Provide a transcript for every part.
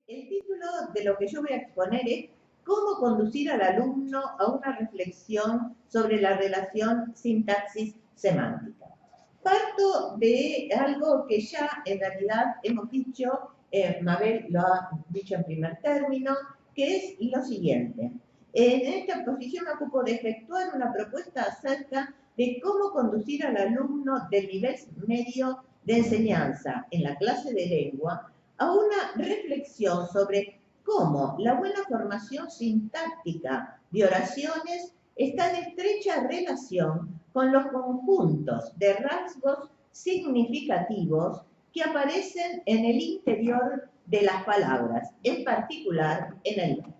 El título de lo que yo voy a exponer es ¿Cómo conducir al alumno a una reflexión sobre la relación sintaxis-semántica? Parto de algo que ya en realidad hemos dicho, Mabel lo ha dicho en primer término, que es lo siguiente. En esta exposición me ocupo de efectuar una propuesta acerca de cómo conducir al alumno del nivel medio de enseñanza en la clase de lengua a una reflexión sobre cómo la buena formación sintáctica de oraciones está en estrecha relación con los conjuntos de rasgos significativos que aparecen en el interior de las palabras, en particular en el verbo.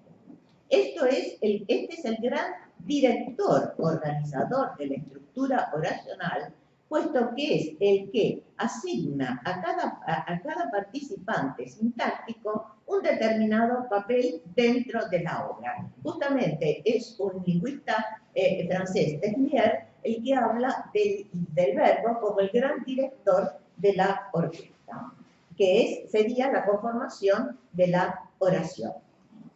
Este es el gran director organizador de la estructura oracional, puesto que es el que asigna a cada participante sintáctico un determinado papel dentro de la obra. Justamente es un lingüista francés, Tesnier, el que habla del verbo como el gran director de la orquesta, que sería la conformación de la oración.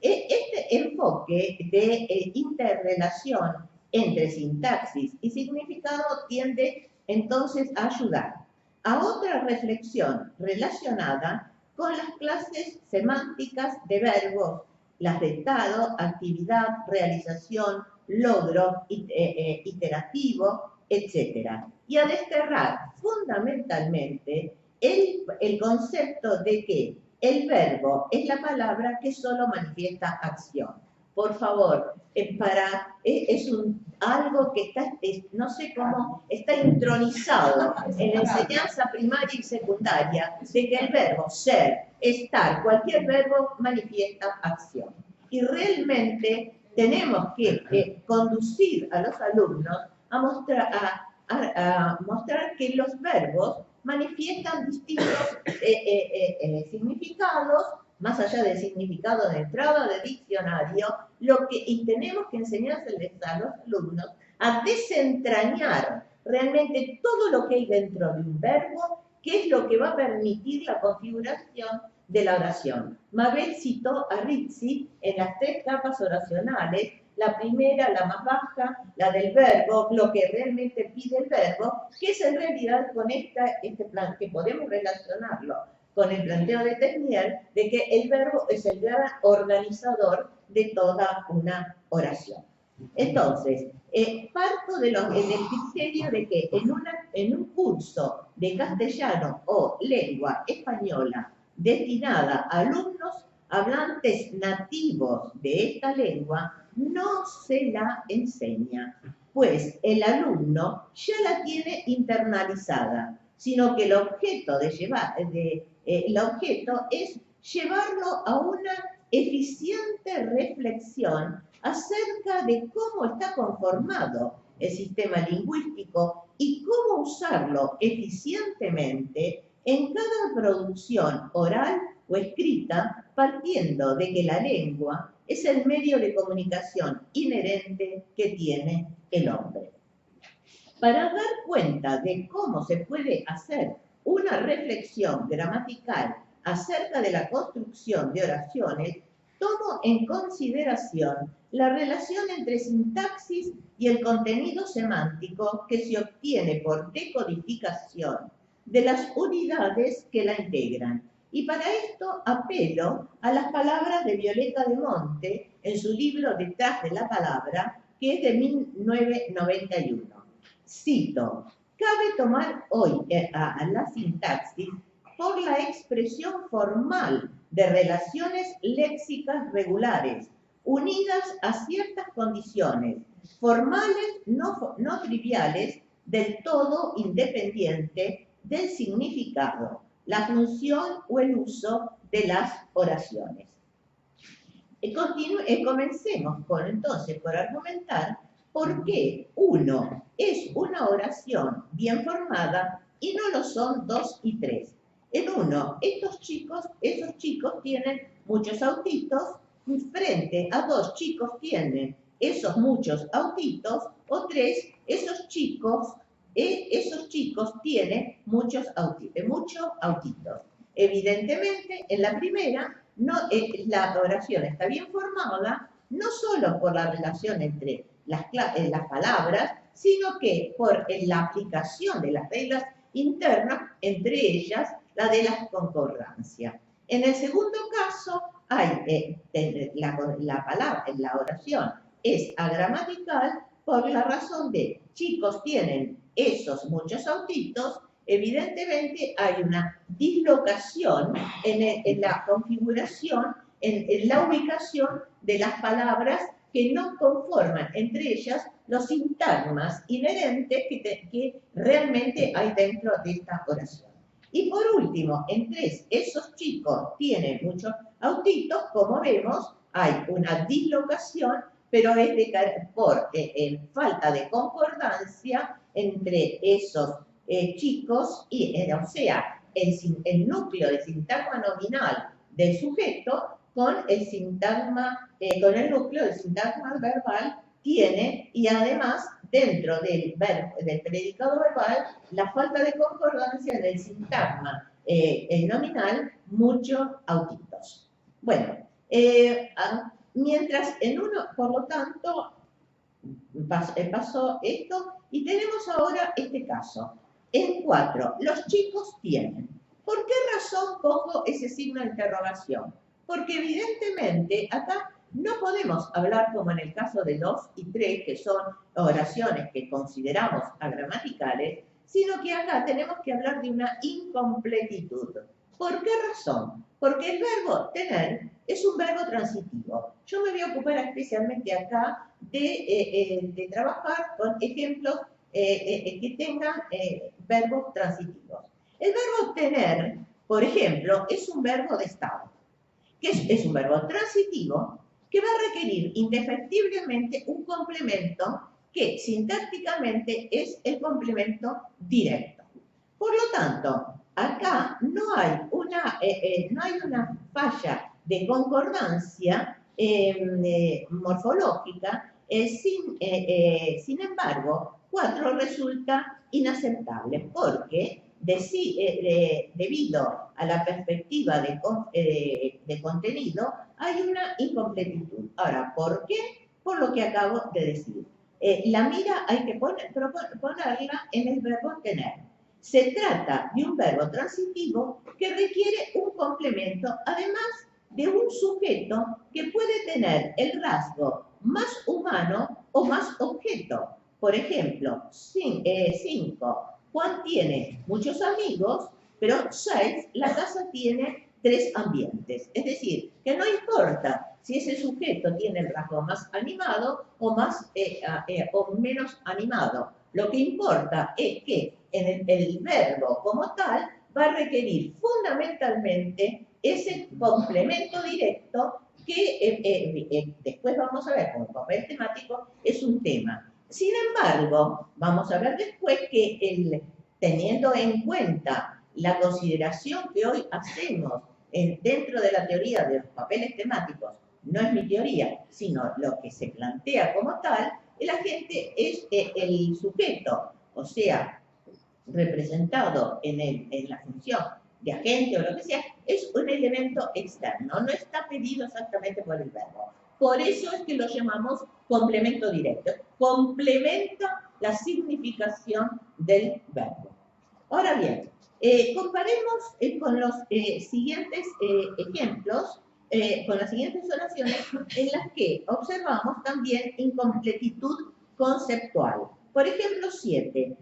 Este enfoque de interrelación entre sintaxis y significado tiende entonces a ayudar a otra reflexión relacionada con las clases semánticas de verbos, las de estado, actividad, realización, logro, iterativo, etc. Y a desterrar fundamentalmente el concepto de que el verbo es la palabra que solo manifiesta acción. Por favor, es algo que está, no sé cómo, está intronizado en la enseñanza primaria y secundaria, de que el verbo ser, estar, cualquier verbo manifiesta acción. Y realmente tenemos que conducir a los alumnos a mostrar que los verbos manifiestan distintos significados, más allá del significado de entrada de diccionario, y tenemos que enseñárseles a los alumnos a desentrañar realmente todo lo que hay dentro de un verbo, que es lo que va a permitir la configuración de la oración. Mabel citó a Rizzi en las 3 capas oracionales, la primera, la más baja, la del verbo, lo que realmente pide el verbo, que es en realidad con este plan, que podemos relacionarlo con el planteo de Tesnier, de que el verbo es el gran organizador de toda una oración. Entonces, parto del criterio de que en un curso de castellano o lengua española destinada a alumnos hablantes nativos de esta lengua, no se la enseña, pues el alumno ya la tiene internalizada, sino que el objeto es llevarlo a una eficiente reflexión acerca de cómo está conformado el sistema lingüístico y cómo usarlo eficientemente en cada producción oral o escrita, partiendo de que la lengua es el medio de comunicación inherente que tiene el hombre. Para dar cuenta de cómo se puede hacer una reflexión gramatical acerca de la construcción de oraciones, tomo en consideración la relación entre sintaxis y el contenido semántico que se obtiene por decodificación de las unidades que la integran. Y para esto apelo a las palabras de Violeta de Monte en su libro Detrás de la palabra, que es de 1991. Cito: cabe tomar hoy a la sintaxis por la expresión formal de relaciones léxicas regulares, unidas a ciertas condiciones, formales no triviales, del todo independiente del significado, la función o el uso de las oraciones. Comencemos entonces por argumentar por qué uno es una oración bien formada y no lo son 2 y 3. En uno, esos chicos tienen muchos autitos, frente a 2 chicos tienen esos muchos autitos, o 3, esos chicos tienen muchos autitos. Evidentemente, en la primera la oración está bien formada no solo por la relación entre las palabras, sino que por la aplicación de las reglas internas, entre ellas la de la concordancia. En el segundo caso, hay la oración es agramatical por la razón de chicos tienen esos muchos autitos, evidentemente hay una dislocación en la configuración, en la ubicación de las palabras que no conforman entre ellas los sintagmas inherentes que realmente hay dentro de esta oración. Y por último, entre esos chicos tienen muchos autitos, como vemos, hay una dislocación, pero es por falta de concordancia entre esos chicos, o sea, el núcleo de sintagma nominal del sujeto con el sintagma, con el núcleo del sintagma verbal tiene, y además dentro del predicado verbal, la falta de concordancia en el sintagma nominal, muchos autitos. Bueno, mientras en uno, por lo tanto, pasó esto, y tenemos ahora este caso. En 4, los chicos tienen. ¿Por qué razón pongo ese signo de interrogación? Porque evidentemente acá no podemos hablar como en el caso de 2 y 3, que son oraciones que consideramos agramaticales, sino que acá tenemos que hablar de una incompletitud. ¿Por qué razón? Porque el verbo tener es un verbo transitivo. Yo me voy a ocupar especialmente acá de trabajar con ejemplos que tengan verbos transitivos. El verbo tener, por ejemplo, es un verbo de estado, que es un verbo transitivo que va a requerir indefectiblemente un complemento que sintácticamente es el complemento directo. Por lo tanto, acá no hay una falla de concordancia morfológica, sin embargo, 4 resulta inaceptable porque debido a la perspectiva de contenido hay una incompletitud. Ahora, ¿por qué? Por lo que acabo de decir. La mira hay que ponerla en el verbo tener. Se trata de un verbo transitivo que requiere un complemento, además de un sujeto que puede tener el rasgo más humano o más objeto. Por ejemplo, 5. Juan tiene muchos amigos, pero 6, la casa tiene 3 ambientes. Es decir, que no importa si ese sujeto tiene el rasgo más animado o menos animado. Lo que importa es que el verbo como tal va a requerir fundamentalmente ese complemento directo que después vamos a ver como papel temático es un tema. Sin embargo, vamos a ver después que teniendo en cuenta la consideración que hoy hacemos dentro de la teoría de los papeles temáticos, no es mi teoría, sino lo que se plantea como tal, el agente es el sujeto, o sea, representado en la función de agente o lo que sea, es un elemento externo, no está pedido exactamente por el verbo. Por eso es que lo llamamos complemento directo. Complementa la significación del verbo. Ahora bien, comparemos con los siguientes ejemplos, con las siguientes oraciones en las que observamos también incompletitud conceptual. Por ejemplo, 7.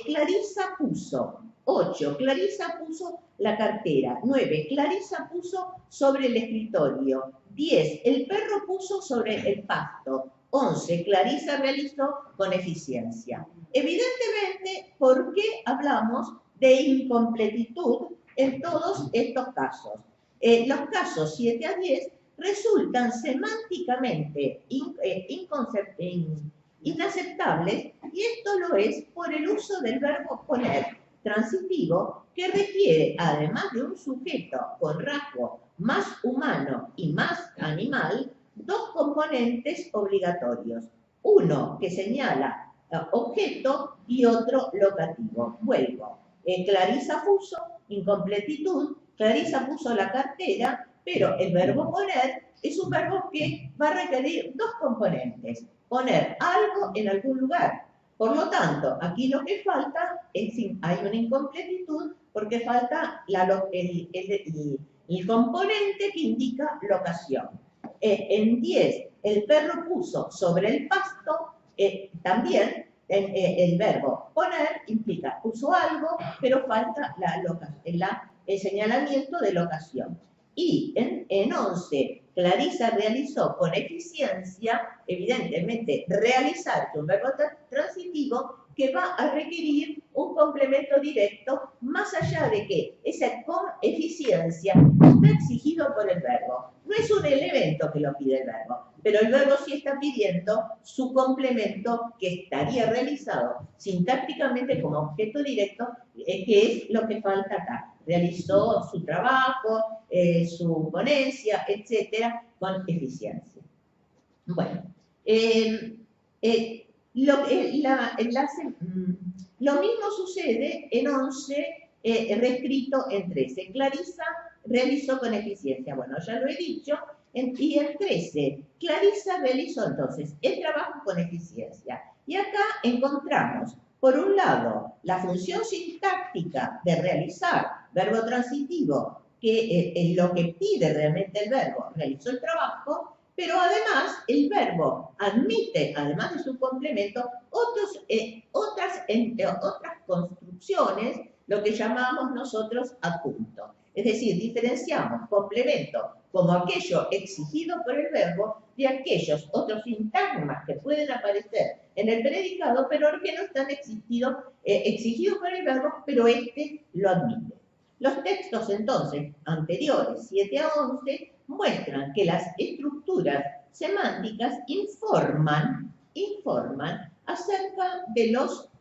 Clarisa puso. 8. Clarisa puso la cartera. 9. Clarisa puso sobre el escritorio. 10. El perro puso sobre el pasto. 11. Clarisa realizó con eficiencia. Evidentemente, ¿por qué hablamos de incompletitud en todos estos casos? Los casos 7 a 10 resultan semánticamente inaceptables, y esto lo es por el uso del verbo poner transitivo, que requiere, además de un sujeto con rasgo más humano y más animal, 2 componentes obligatorios. Uno que señala objeto y otro locativo. Vuelvo. Clarisa puso, incompletitud, Clarisa puso la cartera, pero el verbo poner es un verbo que va a requerir dos componentes. Poner algo en algún lugar. Por lo tanto, aquí lo que falta es, hay una incompletitud porque falta el componente que indica locación. En 10, el perro puso sobre el pasto, también el verbo poner implica puso algo, pero falta el señalamiento de locación. Y en 11, Clarisa realizó con eficiencia, evidentemente, realizar un verbo transitivo que va a requerir un complemento directo, más allá de que esa con eficiencia está exigido por el verbo. No es un elemento que lo pide el verbo, pero el verbo sí está pidiendo su complemento que estaría realizado sintácticamente como objeto directo, que es lo que falta acá. Realizó su trabajo, su ponencia, etcétera, con eficiencia. Bueno, lo mismo sucede en 11, reescrito en 13. Clarisa realizó con eficiencia. Bueno, ya lo he dicho. Y en 13, Clarisa realizó entonces el trabajo con eficiencia. Y acá encontramos, por un lado, la función sintáctica de realizar, verbo transitivo, que es lo que pide realmente el verbo, realizó el trabajo, pero además el verbo admite, además de su complemento, otras construcciones, lo que llamamos nosotros adjunto. Es decir, diferenciamos complemento como aquello exigido por el verbo de aquellos otros sintagmas que pueden aparecer en el predicado, pero que no están exigidos por el verbo, pero este lo admite. Los textos entonces anteriores, 7 a 11, muestran que las estructuras semánticas informan acerca de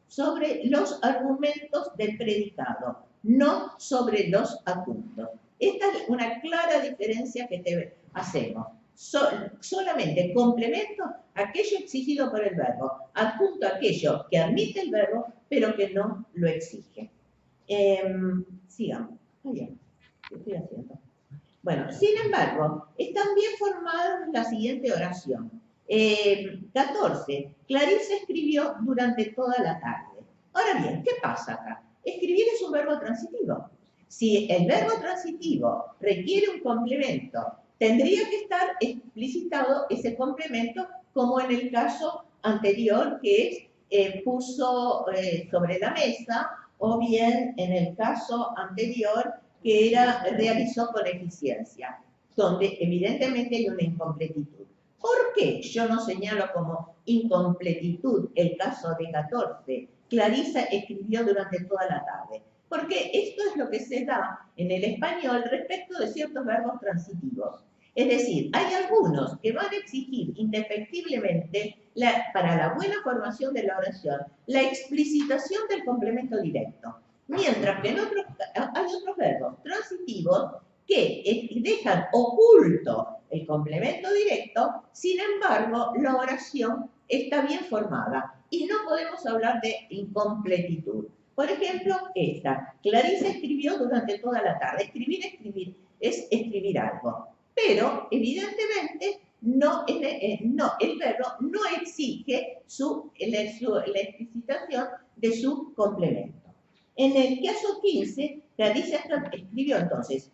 sobre los argumentos del predicado, no sobre los adjuntos. Esta es una clara diferencia que hacemos. Solamente complemento aquello exigido por el verbo, adjunto aquello que admite el verbo, pero que no lo exige. Sigamos. Muy bien. ¿Qué estoy haciendo? Bueno, sin embargo, están bien formadas la siguiente oración. 14. Clarisa escribió durante toda la tarde. Ahora bien, ¿qué pasa acá? Escribir es un verbo transitivo. Si el verbo transitivo requiere un complemento, tendría que estar explicitado ese complemento, como en el caso anterior, que es puso sobre la mesa, o bien en el caso anterior, que era realizó con eficiencia, donde evidentemente hay una incompletitud. ¿Por qué yo no señalo como incompletitud el caso de 14? Clarisa escribió durante toda la tarde. Porque esto es lo que se da en el español respecto de ciertos verbos transitivos. Es decir, hay algunos que van a exigir indefectiblemente, para la buena formación de la oración, la explicitación del complemento directo. Mientras que hay otros verbos transitivos que dejan oculto el complemento directo, sin embargo, la oración está bien formada y no podemos hablar de incompletitud. Por ejemplo, esta. Clarisa escribió durante toda la tarde. Escribir es escribir algo. Pero, evidentemente, el verbo no exige la explicitación de su complemento. En el caso 15, Clarisa escribió entonces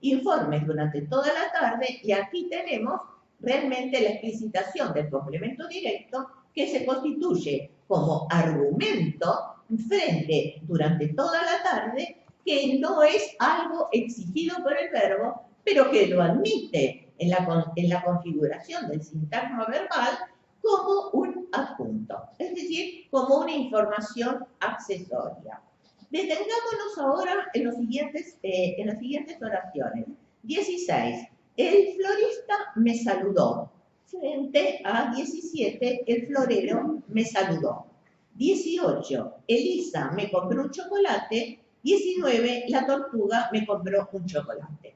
informes durante toda la tarde y aquí tenemos realmente la explicitación del complemento directo que se constituye como argumento durante toda la tarde, que no es algo exigido por el verbo, pero que lo admite en la configuración del sintagma verbal como un adjunto, es decir, como una información accesoria. Detengámonos ahora en las siguientes oraciones. 16. El florista me saludó. Frente a 17, el florero me saludó. 18. Elisa me compró un chocolate. 19. La tortuga me compró un chocolate.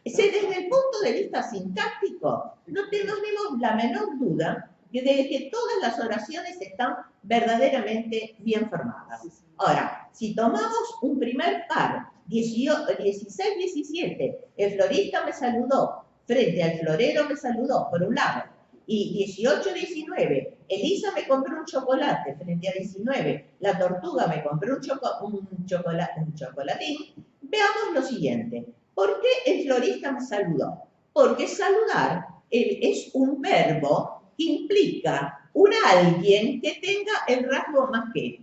Desde el punto de vista sintáctico, no tenemos la menor duda de que todas las oraciones están verdaderamente bien formadas. Ahora, si tomamos un primer par, 16-17, el florista me saludó, frente al florero me saludó, por un lado, y 18-19, Elisa me compró un chocolate, frente a 19, la tortuga me compró un chocolatín. Veamos lo siguiente. ¿Por qué el florista me saludó? Porque saludar es un verbo que implica un alguien que tenga el rasgo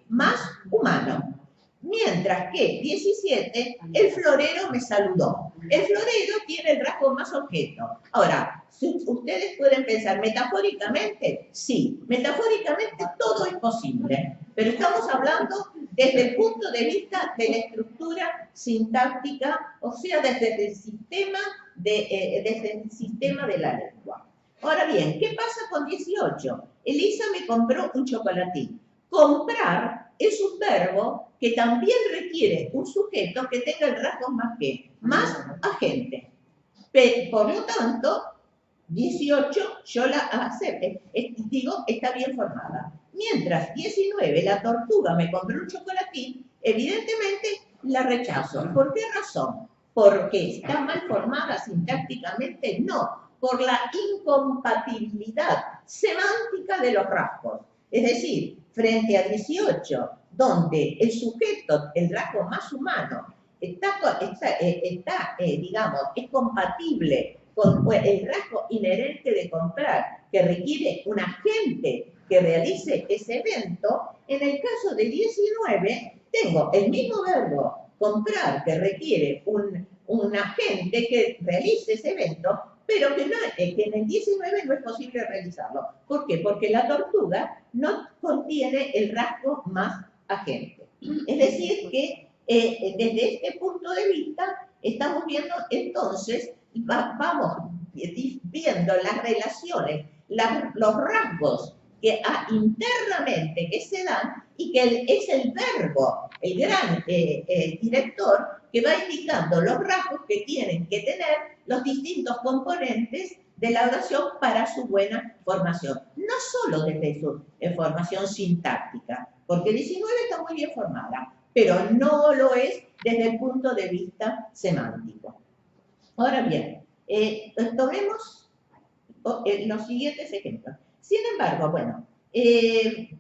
más humano. Mientras que 17, el florero me saludó. El florero tiene el rasgo más objeto. Ahora, ustedes pueden pensar metafóricamente, sí, metafóricamente todo es posible, pero estamos hablando desde el punto de vista de la estructura sintáctica, o sea, desde el sistema de la lengua. Ahora bien, ¿qué pasa con 18? Elisa me compró un chocolatín. Comprar es un verbo que también requiere un sujeto que tenga el rasgo más agente. Por lo tanto, 18 yo la acepto, digo, está bien formada. Mientras 19, la tortuga me compró un chocolatín, evidentemente la rechazo. ¿Por qué razón? Porque está mal formada sintácticamente, no, por la incompatibilidad semántica de los rasgos. Es decir, frente a 18, donde el sujeto, el rasgo más humano, digamos, es compatible con el rasgo inherente de comprar, que requiere un agente que realice ese evento. En el caso de 19, tengo el mismo verbo, comprar, que requiere un agente que realice ese evento, pero que en el 19 no es posible realizarlo. ¿Por qué? Porque la tortuga no contiene el rasgo más agente. Es decir, que desde este punto de vista estamos viendo entonces, vamos viendo las relaciones, los rasgos que internamente que se dan y que es el verbo, el gran director, que va indicando los rasgos que tienen que tener los distintos componentes de la oración para su buena formación. No solo desde su formación sintáctica, porque 19 está muy bien formada, pero no lo es desde el punto de vista semántico. Ahora bien, tomemos los siguientes ejemplos. Sin embargo, bueno,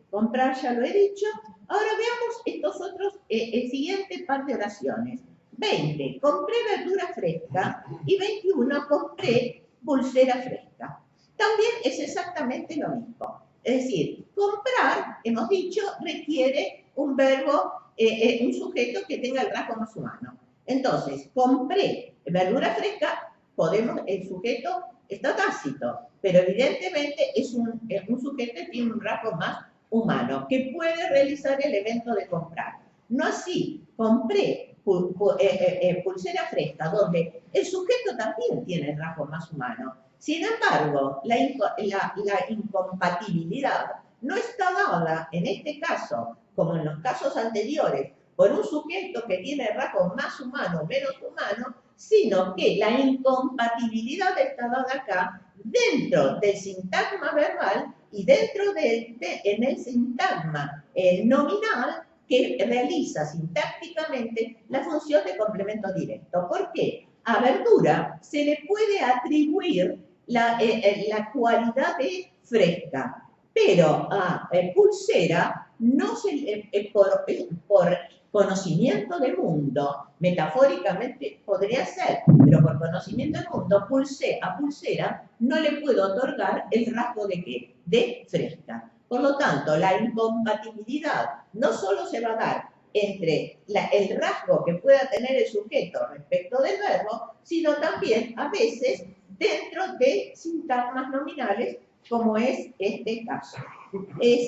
comprar ya lo he dicho. Ahora veamos estos otros, el siguiente par de oraciones. 20, compré verdura fresca, y 21, compré pulsera fresca. También es exactamente lo mismo. Es decir, comprar, hemos dicho, requiere un verbo, un sujeto que tenga el rasgo más humano. Entonces, compré verdura fresca, el sujeto está tácito, pero evidentemente es un sujeto que tiene un rasgo más humano, que puede realizar el evento de comprar. No así, compré pulsera fresca, donde el sujeto también tiene el rasgo más humano. Sin embargo, la incompatibilidad no está dada, en este caso, como en los casos anteriores, por un sujeto que tiene el rasgo más humano o menos humano, sino que la incompatibilidad está dada acá dentro del sintagma verbal y dentro en el sintagma nominal, que realiza sintácticamente la función de complemento directo. ¿Por qué? A verdura se le puede atribuir la cualidad de fresca, pero a pulsera no se por conocimiento del mundo, metafóricamente podría ser, pero por conocimiento del mundo, a pulsera no le puedo otorgar el rasgo de ¿qué? De fresca. Por lo tanto, la incompatibilidad no solo se va a dar entre el rasgo que pueda tener el sujeto respecto del verbo, sino también a veces dentro de sintagmas nominales, como es este caso.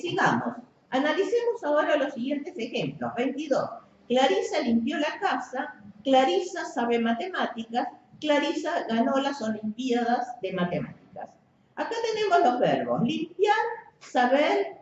Sigamos. Analicemos ahora los siguientes ejemplos. 22. Clarisa limpió la casa, Clarisa sabe matemáticas, Clarisa ganó las Olimpiadas de Matemáticas. Acá tenemos los verbos limpiar, saber,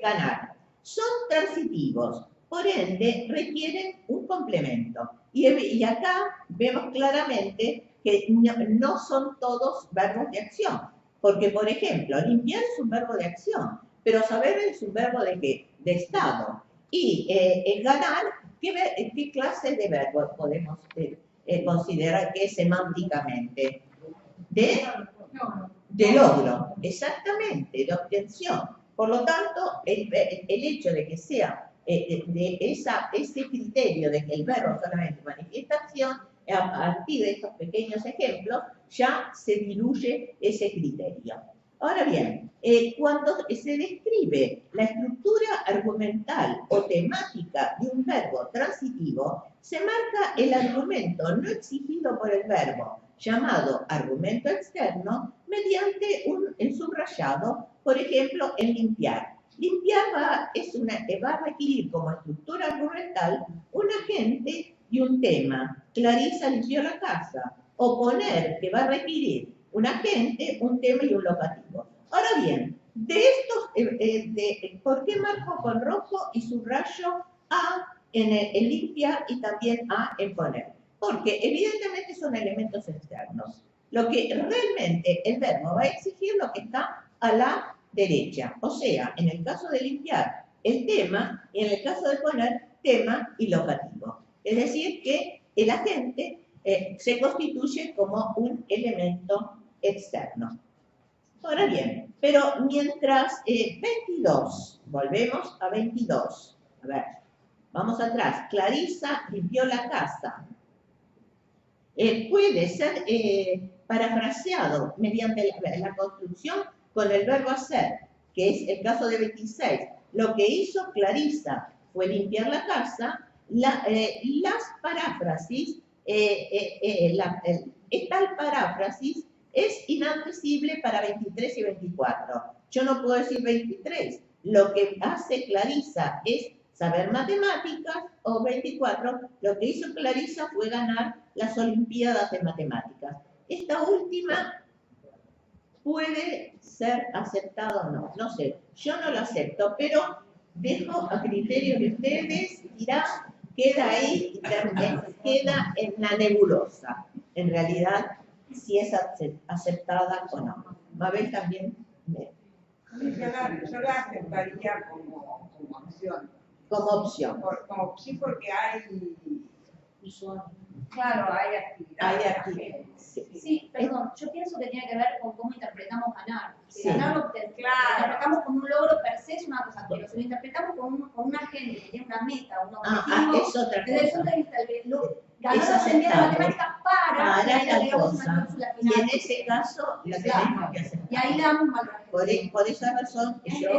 ganar. Son transitivos, por ende requieren un complemento. Y acá vemos claramente que no son todos verbos de acción. Porque, por ejemplo, limpiar es un verbo de acción, pero saber es un verbo de qué? De estado. Y ganar, ¿qué clase de verbo podemos considerar que es semánticamente? De logro, exactamente, de obtención. Por lo tanto, el hecho de que sea ese criterio de que el verbo solamente manifiesta acción, a partir de estos pequeños ejemplos, ya se diluye ese criterio. Ahora bien, cuando se describe la estructura argumental o temática de un verbo transitivo, se marca el argumento no exigido por el verbo, llamado argumento externo, mediante el subrayado, por ejemplo, en limpiar. Limpiar va a requerir como estructura argumental un agente y un tema. Clarisa limpió la casa. O poner, que va a requerir un agente, un tema y un locativo. Ahora bien, de estos, ¿por qué marco con rojo y subrayo A en limpiar y también A en poner? Porque evidentemente son elementos externos. Lo que realmente el verbo va a exigir lo que está a la derecha. O sea, en el caso de limpiar, el tema, y en el caso de poner, tema y locativo. Es decir, que el agente se constituye como un elemento externo. Ahora bien, pero mientras 22, volvemos a 22. A ver, vamos atrás. Clarisa limpió la casa. Puede ser parafraseado mediante la construcción con el verbo hacer, que es el caso de 26. Lo que hizo Clarisa fue limpiar la casa. Las paráfrasis, tal paráfrasis es inadmisible para 23 y 24. Yo no puedo decir 23. Lo que hace Clarisa es saber matemáticas, o 24, lo que hizo Clarisa fue ganar las Olimpiadas de Matemáticas. Esta última puede ser aceptada o no, no sé, yo no lo acepto, pero dejo a criterio de ustedes, dirá, queda ahí, queda en la nebulosa, en realidad, si es aceptada o no. Mabel también. Yo la aceptaría como opción. Como opción. Sí, porque hay... Claro, hay actividades. Hay actividades. Sí, perdón, yo pienso que tiene que ver con cómo interpretamos ganar. Si Sí. ganar lo interpretamos como un logro per se es una cosa, pero si lo interpretamos con un agente que tiene una meta, un objetivo, es otra desde el cosa. punto de vista ganar la ascendida de matemáticas para tal una cosa. cláusula Y final. en ese caso la tenemos que aceptar. Y ahí le damos un valor. Por esa razón yo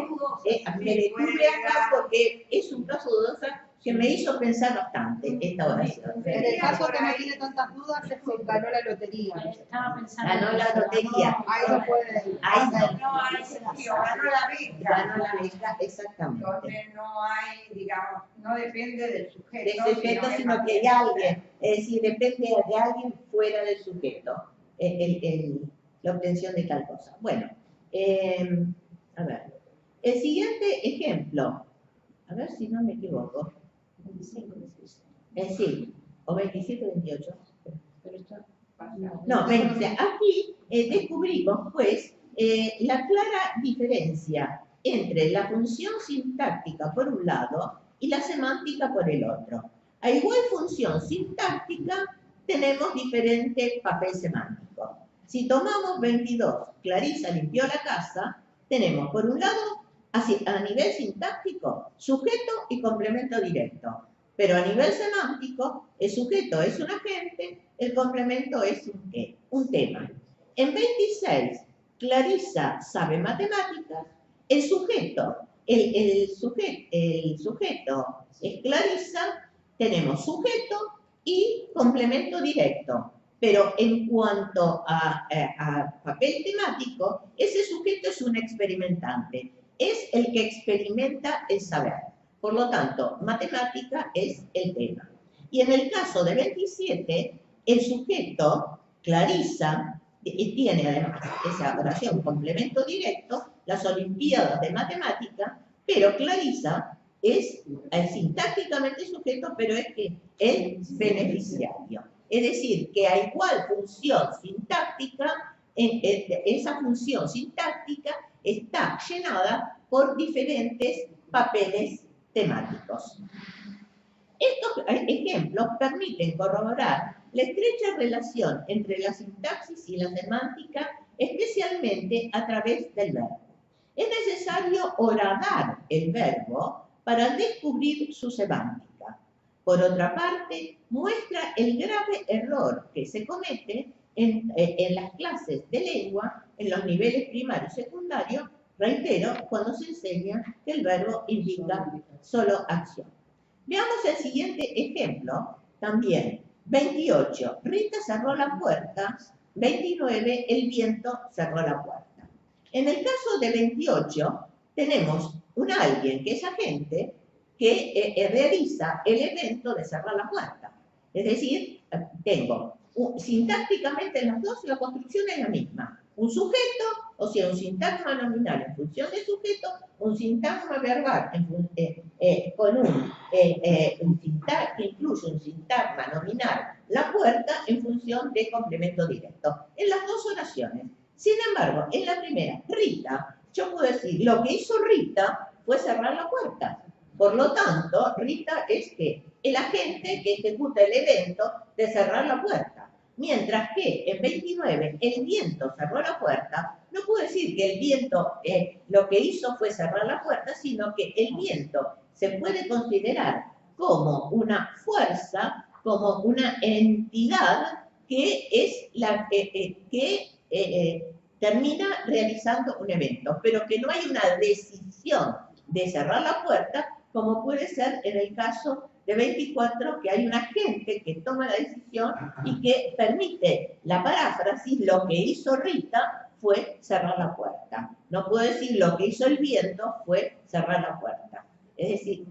me detuve acá porque es un caso dudoso que me hizo pensar bastante esta oración. En el caso que no tiene tantas dudas es que ganó la lotería. Estaba pensando. Ganó la lotería. Ahí no puede. Ahí No hay sentido, ganó la beca. ganó la beca, exactamente. Donde no hay, digamos, no depende del sujeto. Del sujeto, sino que hay alguien, es decir, depende de alguien fuera del sujeto, la obtención de tal cosa. Bueno, a ver, el siguiente ejemplo, a ver si no me equivoco, sí, o 27 o 28. No, 20. Aquí descubrimos, pues, la clara diferencia entre la función sintáctica por un lado y la semántica por el otro. A igual función sintáctica tenemos diferente papel semántico. Si tomamos 22, Clarisa limpió la casa, tenemos por un lado, a nivel sintáctico, sujeto y complemento directo. Pero a nivel semántico, el sujeto es un agente, el complemento es un tema. En 26, Clarisa sabe matemáticas, el sujeto es Clarisa, tenemos sujeto y complemento directo. Pero en cuanto a papel temático, ese sujeto es un experimentante, es el que experimenta el saber. Por lo tanto, matemática es el tema. Y en el caso de 27, el sujeto, Clarisa, tiene además esa oración complemento directo, las Olimpiadas de Matemática, pero Clarisa es sintácticamente sujeto, pero es que es beneficiario. Es decir, que a igual función sintáctica, esa función sintáctica está llenada por diferentes papeles temáticos. Estos ejemplos permiten corroborar la estrecha relación entre la sintaxis y la semántica, especialmente a través del verbo. Es necesario horadar el verbo para descubrir su semántica. Por otra parte, muestra el grave error que se comete en las clases de lengua, en los niveles primario y secundario, reitero, cuando se enseña que el verbo indica solo acción. Veamos el siguiente ejemplo, también. 28, Rita cerró la puerta. 29, el viento cerró la puerta. En el caso de 28, tenemos un alguien que es agente que realiza el evento de cerrar la puerta. Es decir, tengo sintácticamente en las dos la construcción es la misma. Un sujeto, o sea, un sintagma nominal en función de sujeto, un sintagma verbal con un sintagma que incluye un sintagma nominal, la puerta, en función de complemento directo. En las dos oraciones. Sin embargo, en la primera, Rita, yo puedo decir, lo que hizo Rita fue cerrar la puerta. Por lo tanto, Rita es que el agente que ejecuta el evento de cerrar la puerta. Mientras que en 29 el viento cerró la puerta, no puedo decir que el viento lo que hizo fue cerrar la puerta, sino que el viento se puede considerar como una fuerza, como una entidad que es la que termina realizando un evento, pero que no hay una decisión de cerrar la puerta, como puede ser en el caso de 24, que hay un agente que toma la decisión y que permite la paráfrasis, lo que hizo Rita fue cerrar la puerta. No puedo decir lo que hizo el viento fue cerrar la puerta. Es decir,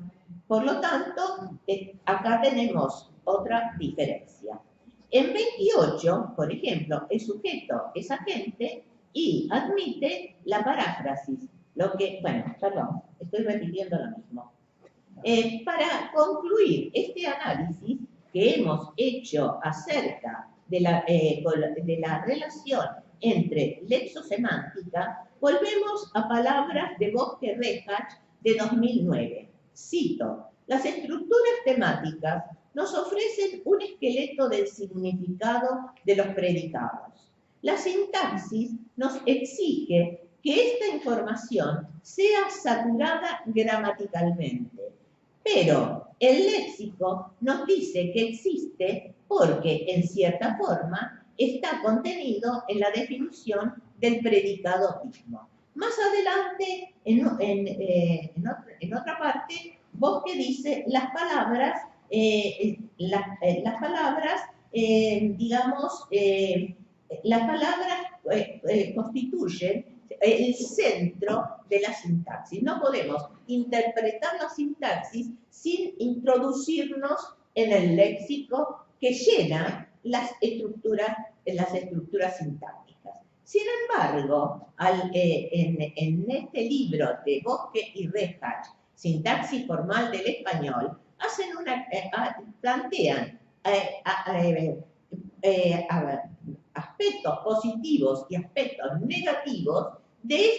por lo tanto, acá tenemos otra diferencia. En 28, por ejemplo, el sujeto es agente y admite la paráfrasis. Perdón, estoy repitiendo lo mismo. Para concluir este análisis que hemos hecho acerca de la relación entre lexosemántica, volvemos a palabras de Bosque-Rehach de 2009. Cito: las estructuras temáticas nos ofrecen un esqueleto del significado de los predicados. La sintaxis nos exige que esta información sea saturada gramaticalmente. Pero el léxico nos dice que existe porque, en cierta forma, está contenido en la definición del predicado mismo. Más adelante, en otra parte, Bosque dice las palabras, constituyen el centro de la sintaxis. No podemos interpretar la sintaxis sin introducirnos en el léxico que llena las estructuras sintácticas. Sin embargo, en este libro de Bosque y Rehach, Sintaxis formal del español, plantean aspectos positivos y aspectos negativos de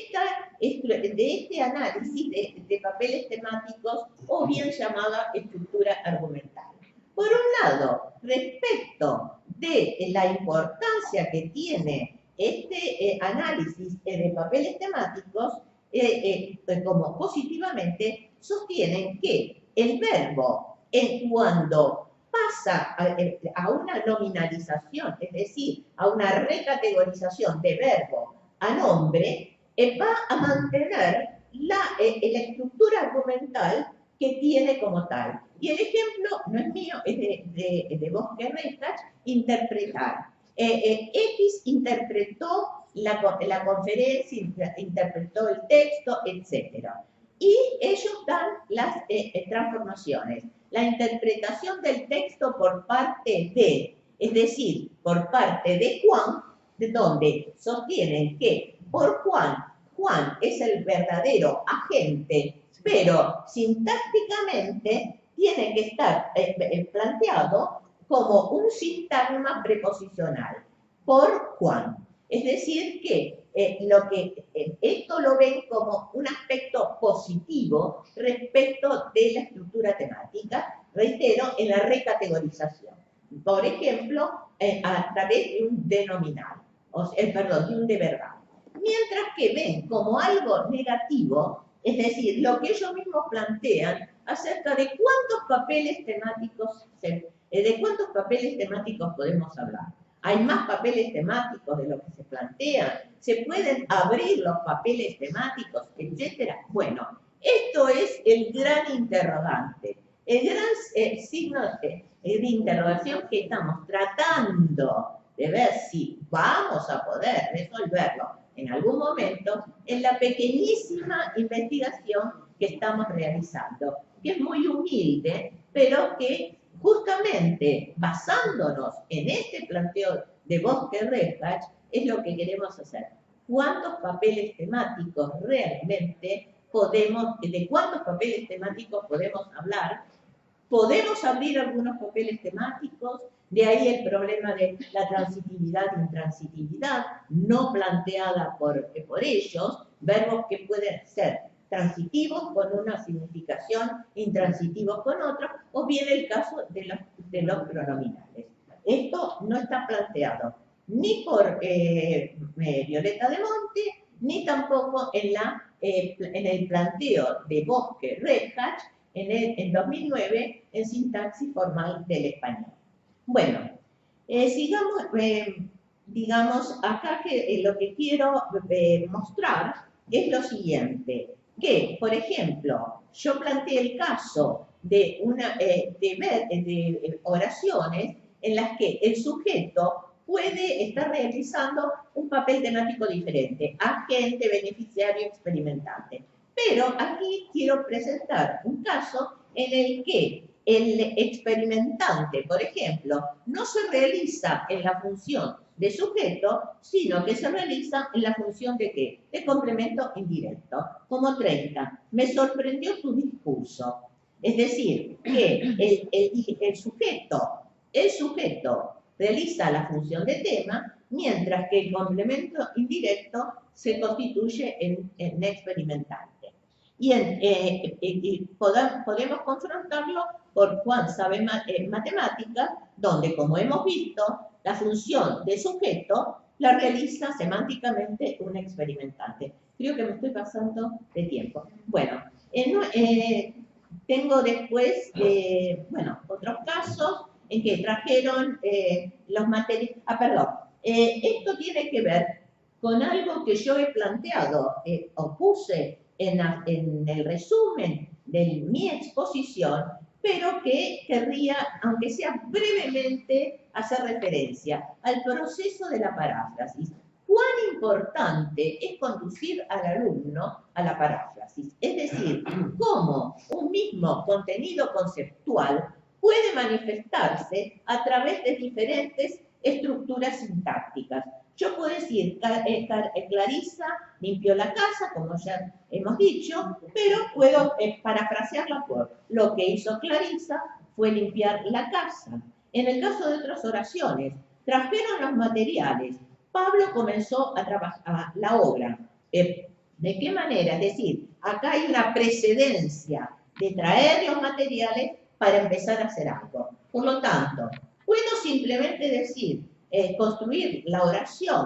este análisis de papeles temáticos, o bien llamada estructura argumental. Por un lado, respecto de la importancia que tiene este análisis de papeles temáticos, como positivamente, sostienen que el verbo, cuando pasa a una nominalización, es decir, a una recategorización de verbo a nombre, va a mantener la estructura argumental que tiene como tal. Y el ejemplo no es mío, es de Bosque-Rehach, interpretar. X interpretó la conferencia, interpretó el texto, etc. Y ellos dan las transformaciones. La interpretación del texto por parte de, es decir, por parte de Juan, de donde sostienen que por Juan es el verdadero agente, pero sintácticamente tiene que estar planteado como un sintagma preposicional, por Juan. Es decir, que esto lo ven como un aspecto positivo respecto de la estructura temática, reitero, en la recategorización. Por ejemplo, a través de un denominal, de un deverbal. Mientras que ven como algo negativo, es decir, lo que ellos mismos plantean acerca de cuántos papeles temáticos podemos hablar. Hay más papeles temáticos de lo que se plantea, se pueden abrir los papeles temáticos, etc. Bueno, esto es el gran interrogante, el gran signo de interrogación que estamos tratando de ver si vamos a poder resolverlo en algún momento en la pequeñísima investigación que estamos realizando, que es muy humilde, pero que justamente basándonos en este planteo de Bosque-Rexach es lo que queremos hacer. ¿Cuántos papeles temáticos realmente de cuántos papeles temáticos podemos hablar? Podemos abrir algunos papeles temáticos, de ahí el problema de la transitividad e intransitividad, no planteada por ellos, verbos que pueden ser transitivos con una significación, intransitivos con otra, o bien el caso de los pronominales. Esto no está planteado ni por Violeta de Monte, ni tampoco en el planteo de Bosque-Rexach en 2009 en Sintaxis Formal del Español. Bueno, sigamos, digamos, acá que lo que quiero mostrar es lo siguiente, que, por ejemplo, yo planteé el caso de oraciones en las que el sujeto puede estar realizando un papel temático diferente, agente, beneficiario, experimentante. Pero aquí quiero presentar un caso en el que el experimentante, por ejemplo, no se realiza en la función de sujeto, sino que se realiza en la función de ¿qué? De complemento indirecto. Como 30. Me sorprendió tu discurso. Es decir, que el sujeto realiza la función de tema, mientras que el complemento indirecto se constituye en experimentante. Y podemos confrontarlo por Juan sabe matemáticas, donde, como hemos visto, la función de sujeto la realiza semánticamente un experimentante. Creo que me estoy pasando de tiempo. Bueno, tengo después, otros casos en que trajeron los materiales. Esto tiene que ver con algo que yo he planteado, o puse en el resumen de mi exposición, pero que querría, aunque sea brevemente, hacer referencia al proceso de la paráfrasis. Cuán importante es conducir al alumno a la paráfrasis, es decir, cómo un mismo contenido conceptual puede manifestarse a través de diferentes estructuras sintácticas. Yo puedo decir, Clarisa limpió la casa, como ya hemos dicho, pero puedo parafrasearla por lo que hizo Clarisa fue limpiar la casa. En el caso de otras oraciones, trajeron los materiales. Pablo comenzó a trabajar la obra. ¿De qué manera? Es decir, acá hay una precedencia de traer los materiales para empezar a hacer algo. Por lo tanto, puedo simplemente decir, construir la oración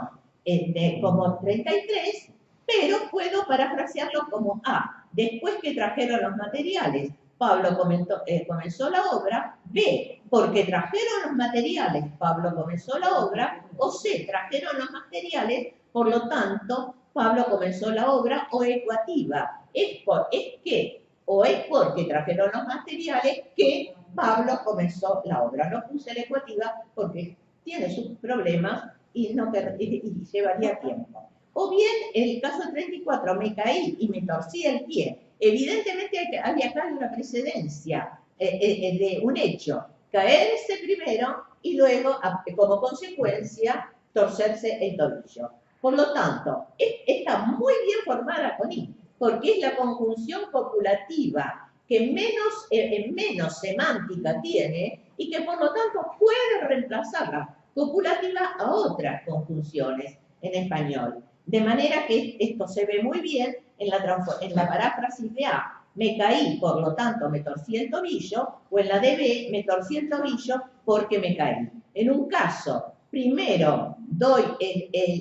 como 33, pero puedo parafrasearlo como A. Después que trajeron los materiales, Pablo comenzó la obra. B, porque trajeron los materiales, Pablo comenzó la obra. O C, trajeron los materiales, por lo tanto, Pablo comenzó la obra. O ecuativa, es porque trajeron los materiales que Pablo comenzó la obra. No puse la ecuativa porque tiene sus problemas y llevaría tiempo. O bien, el caso 34, me caí y me torcí el pie. Evidentemente había acá una precedencia de un hecho. Caerse primero y luego, como consecuencia, torcerse el tobillo. Por lo tanto, está muy bien formada con I, porque es la conjunción copulativa que menos semántica tiene y que por lo tanto puede reemplazar la copulativa a otras conjunciones. en español. De manera que esto se ve muy bien en la paráfrasis de A. Me caí, por lo tanto me torcí el tobillo, o en la de B, me torcí el tobillo porque me caí. En un caso, primero doy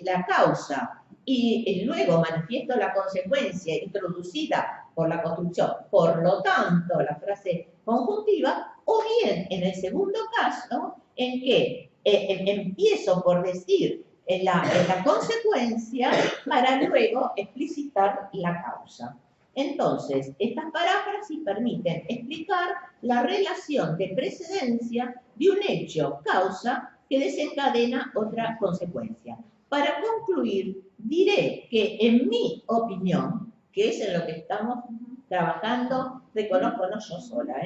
la causa y luego manifiesto la consecuencia introducida por la construcción, por lo tanto, la frase conjuntiva, o bien en el segundo caso, en que empiezo por decir la consecuencia para luego explicitar la causa. Entonces, estas paráfrasis permiten explicar la relación de precedencia de un hecho causa que desencadena otra consecuencia. Para concluir, diré que en mi opinión, que es en lo que estamos trabajando, reconozco no yo sola,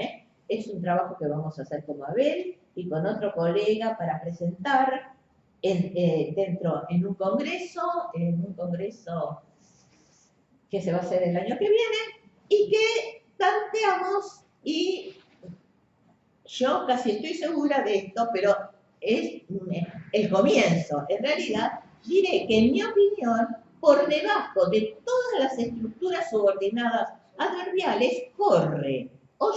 es un trabajo que vamos a hacer con Mabel y con otro colega para presentar en un congreso que se va a hacer el año que viene y que planteamos, y yo casi estoy segura de esto, pero es el comienzo. En realidad, diré que en mi opinión, por debajo de todas las estructuras subordinadas adverbiales, corre o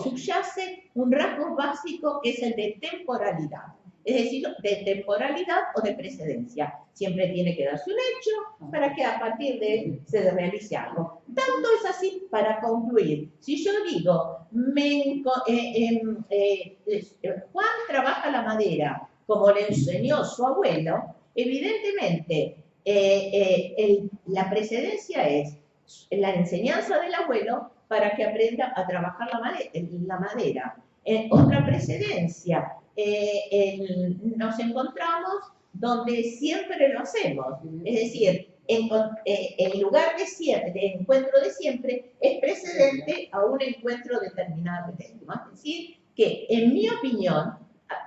subyace un rasgo básico que es el de temporalidad. Es decir, de temporalidad o de precedencia. Siempre tiene que darse un hecho para que a partir de él se realice algo. Tanto es así, para concluir, si yo digo, Juan trabaja la madera como le enseñó su abuelo, evidentemente la precedencia es la enseñanza del abuelo para que aprenda a trabajar la madera. Otra precedencia, nos encontramos donde siempre lo hacemos, es decir, en lugar de encuentro de siempre, es precedente a un encuentro determinado de tiempo. Es decir, que en mi opinión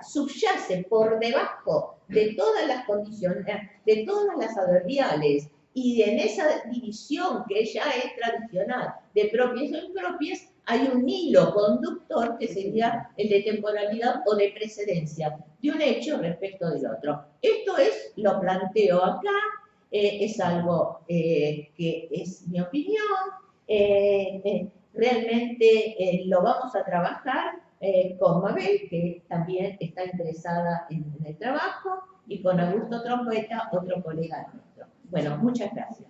subyace por debajo de todas las condiciones, de todas las adverbiales, y en esa división que ya es tradicional de propias o impropias, hay un hilo conductor que sería el de temporalidad o de precedencia de un hecho respecto del otro. Esto lo planteo acá, es algo que es mi opinión, realmente lo vamos a trabajar con Mabel, que también está interesada en el trabajo, y con Augusto Trompeta, otro colega nuestro. Bueno, muchas gracias.